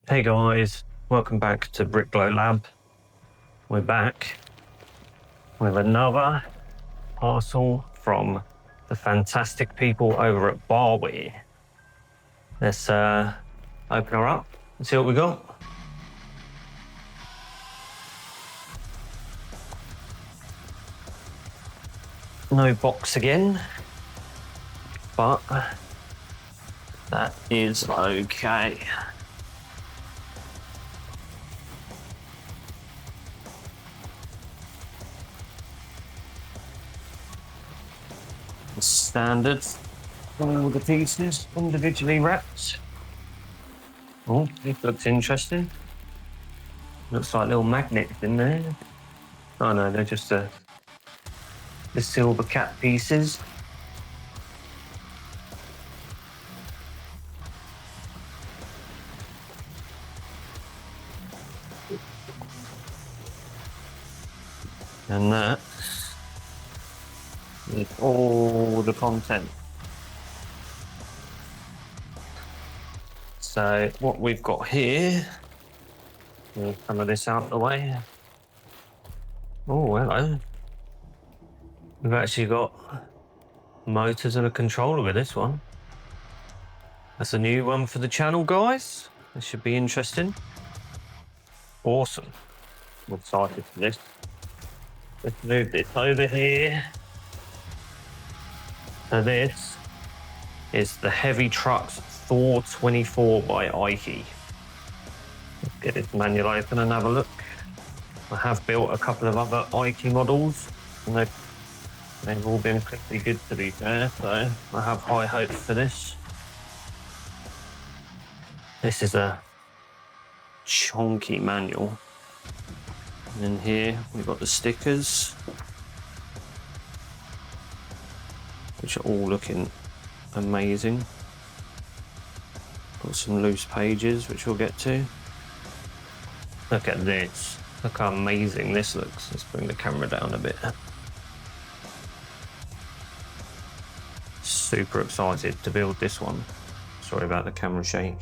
Hey guys, welcome back to BrickGlow Lab. We're back with another parcel from the fantastic people over at Barweer. Let's open her up and see what we got. No box again, but that is okay. Standard, all the pieces individually wrapped. Oh, this looks interesting. Looks like little magnets in there. Oh no, they're just the silver cap pieces. And that is all the content. So what we've got here, move some of this out of the way. Oh, hello. We've actually got motors and a controller with this one. That's a new one for the channel, guys. This should be interesting. Awesome. I'm excited for this. Let's move this over here. So this is the Heavy Trucks Thor24 by Eikee. Let's get this manual open and have a look. I have built a couple of other Eikee models, and they've all been pretty good to be fair, so I have high hopes for this. This is a chunky manual. And in here we've got the stickers, which are all looking amazing. Got some loose pages, which we'll get to. Look at this. Look how amazing this looks. Let's bring the camera down a bit. Super excited to build this one. Sorry about the camera shake.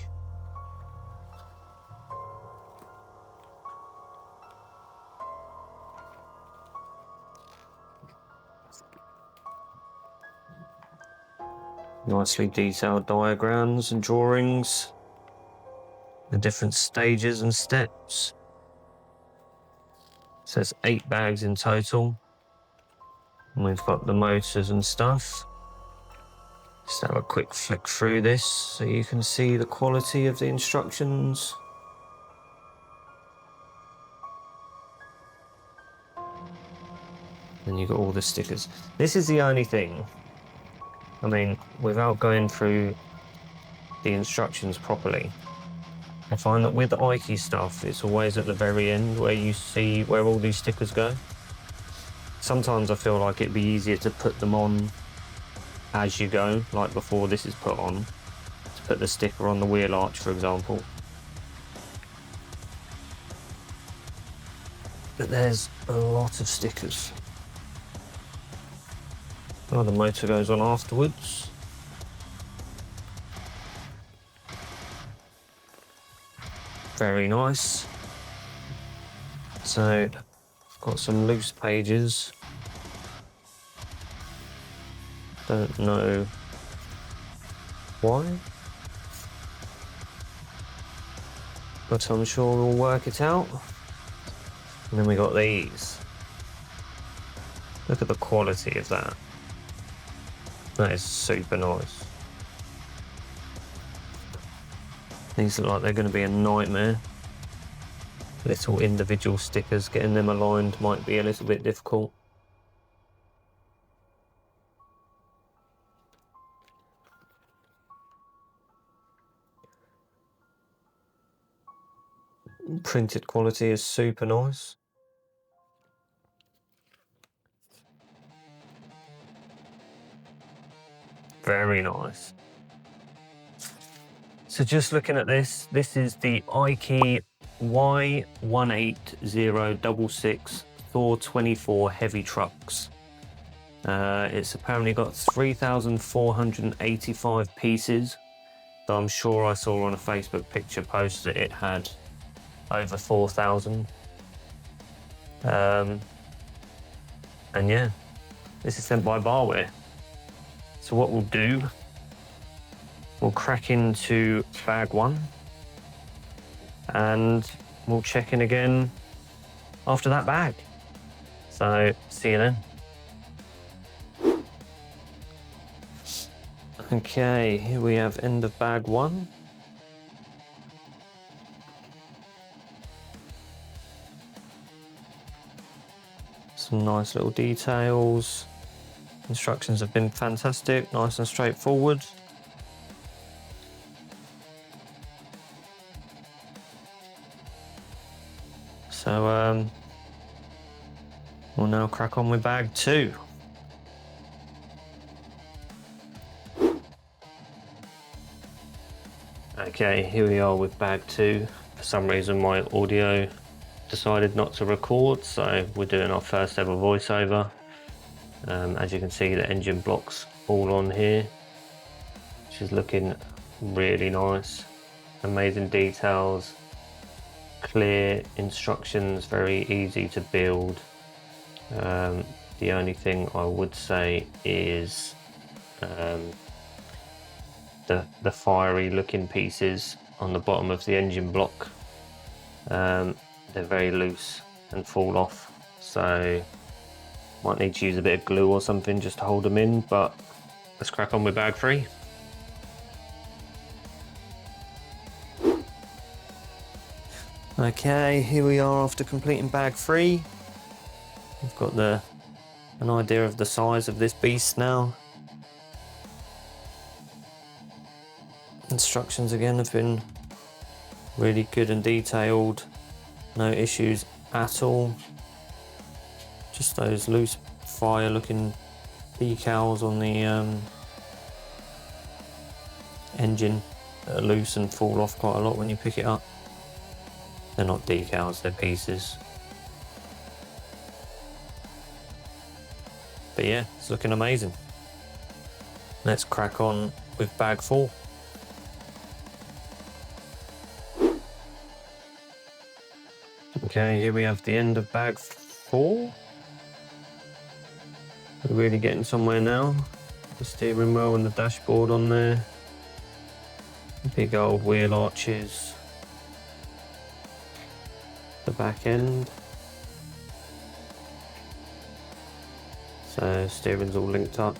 Nicely detailed diagrams and drawings. The different stages and steps. It says 8 bags in total. And we've got the motors and stuff. Just have a quick flick through this so you can see the quality of the instructions. And you've got all the stickers. This is the only thing, I mean, without going through the instructions properly, I find that with the Eikee stuff, it's always at the very end where you see where all these stickers go. Sometimes I feel like it'd be easier to put them on as you go, like before this is put on, to put the sticker on the wheel arch, for example. But there's a lot of stickers. Oh, the motor goes on afterwards. Very nice. So, got some loose pages. Don't know why, but I'm sure we'll work it out. And then we got these. Look at the quality of that. That is super nice. These look like they're going to be a nightmare. Little individual stickers, getting them aligned might be a little bit difficult. Printed quality is super nice. Very nice. So just looking at this, this is the Eikee Y18066 Thor24 Heavy Trucks. It's apparently got 3,485 pieces Though I'm sure I saw on a Facebook picture post that it had over 4,000. And yeah, this is sent by Barweer. So what we'll do, we'll crack into bag 1 and we'll check in again after that bag. So see you then. Okay, here we have end of bag 1. Some nice little details. Instructions have been fantastic, nice and straightforward. So we'll now crack on with bag 2. Okay, here we are with bag 2. For some reason my audio decided not to record, so we're doing our first ever voiceover. As you can see, the engine block's all on here, which is looking really nice. Amazing details, clear instructions, very easy to build. The only thing I would say is the fiery looking pieces on the bottom of the engine block. They're very loose and fall off, so might need to use a bit of glue or something just to hold them in, but let's crack on with bag 3. Okay, here we are after completing bag 3. We've got an idea of the size of this beast now. Instructions again have been really good and detailed, no issues at all. Just those loose fire looking decals on the engine that are loose and fall off quite a lot when you pick it up. They're not decals, they're pieces. But yeah, it's looking amazing. Let's crack on with bag 4. Okay, here we have the end of bag 4. We're really getting somewhere now. The steering wheel and the dashboard on there. Big old wheel arches. The back end. So steering's all linked up.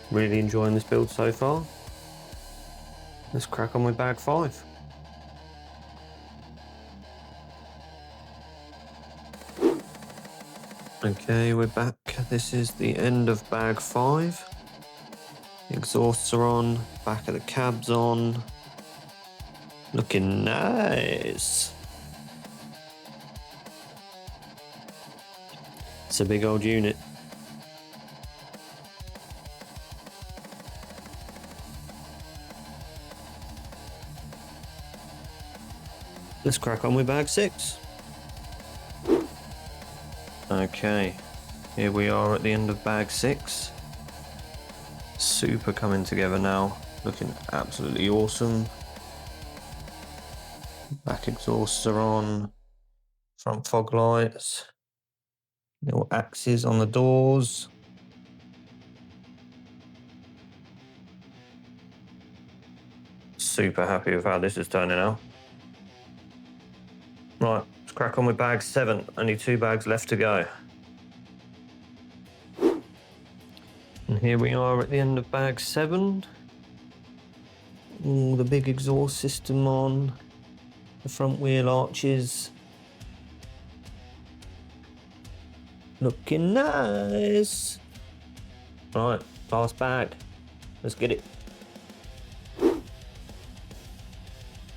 Really enjoying this build so far. Let's crack on with bag 5. Okay, we're back. This is the end of bag 5. Exhausts are on, back of the cab's on. Looking nice. It's a big old unit. Let's crack on with bag 6. Okay, here we are at the end of bag 6. Super coming together now, looking absolutely awesome. Back exhausts are on, front fog lights, little axes on the doors. Super happy with how this is turning out. Right, let's crack on with bag 7. Only 2 bags left to go. And here we are at the end of bag 7. All the big exhaust system on, the front wheel arches. Looking nice. Right, last bag. Let's get it.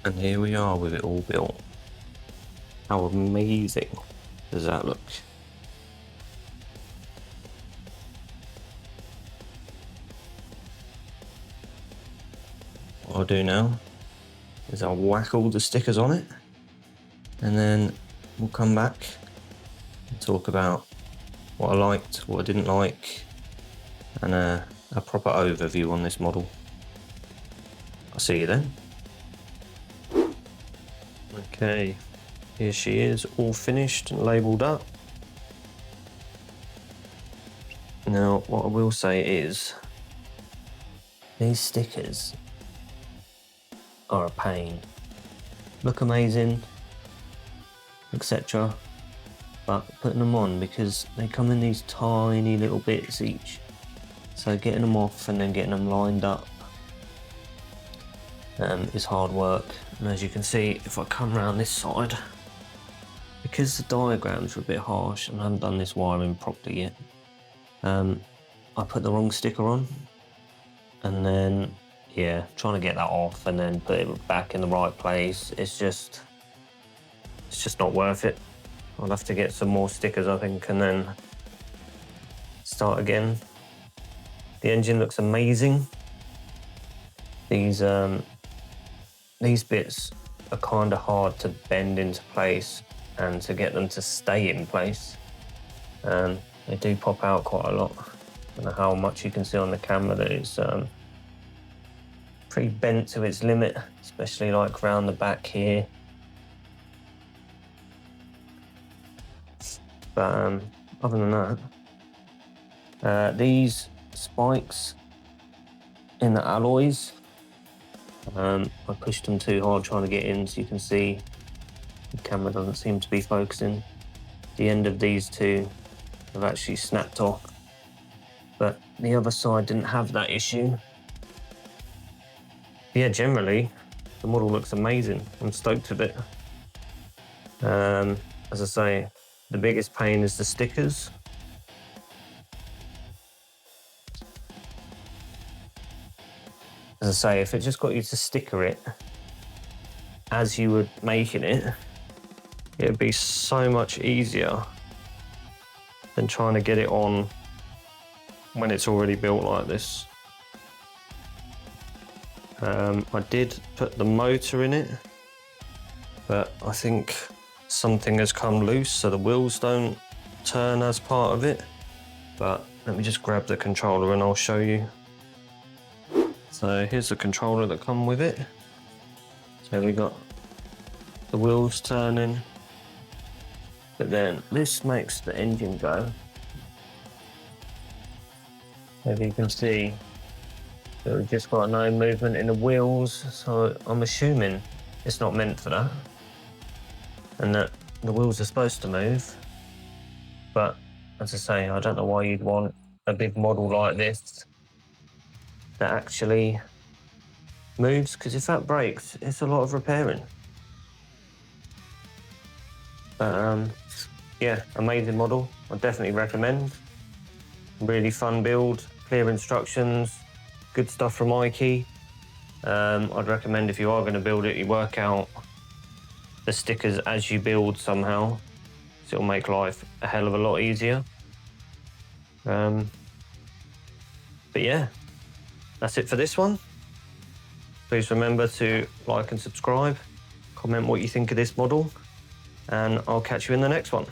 And here we are with it all built. How amazing does that look? What I'll do now is I'll whack all the stickers on it, and then we'll come back and talk about what I liked, what I didn't like, and a proper overview on this model. I'll see you then. Okay, here she is, all finished and labelled up. Now, what I will say is, these stickers are a pain. Look amazing, etc. But putting them on, because they come in these tiny little bits each. So getting them off and then getting them lined up is hard work. And as you can see, if I come around this side, because the diagrams are a bit harsh and I haven't done this wiring properly yet, I put the wrong sticker on, and then yeah, trying to get that off and then put it back in the right place, it's just not worth it. I'll have to get some more stickers, I think, and then start again. The engine looks amazing. These bits are kind of hard to bend into place and to get them to stay in place. They do pop out quite a lot. I don't know how much you can see on the camera that it's pretty bent to its limit, especially like around the back here. But other than that, these spikes in the alloys, I pushed them too hard trying to get in, so you can see the camera doesn't seem to be focusing. The end of these two have actually snapped off, but the other side didn't have that issue. Yeah, generally the model looks amazing. I'm stoked with it. As I say, the biggest pain is the stickers. As I say, if it just got you to sticker it as you were making it, it'd be so much easier than trying to get it on when it's already built like this. I did put the motor in it, but I think something has come loose so the wheels don't turn as part of it. But let me just grab the controller and I'll show you. So here's the controller that come with it. So we got the wheels turning, but then this makes the engine go. As you can see, we've just got no movement in the wheels, so I'm assuming it's not meant for that, and that the wheels are supposed to move. But as I say, I don't know why you'd want a big model like this that actually moves, because if that breaks, it's a lot of repairing. But yeah, amazing model. I definitely recommend. Really fun build, clear instructions, good stuff from Eikee. I'd recommend, if you are going to build it, you work out the stickers as you build somehow, so it'll make life a hell of a lot easier. But yeah, that's it for this one. Please remember to like and subscribe, comment what you think of this model, and I'll catch you in the next one.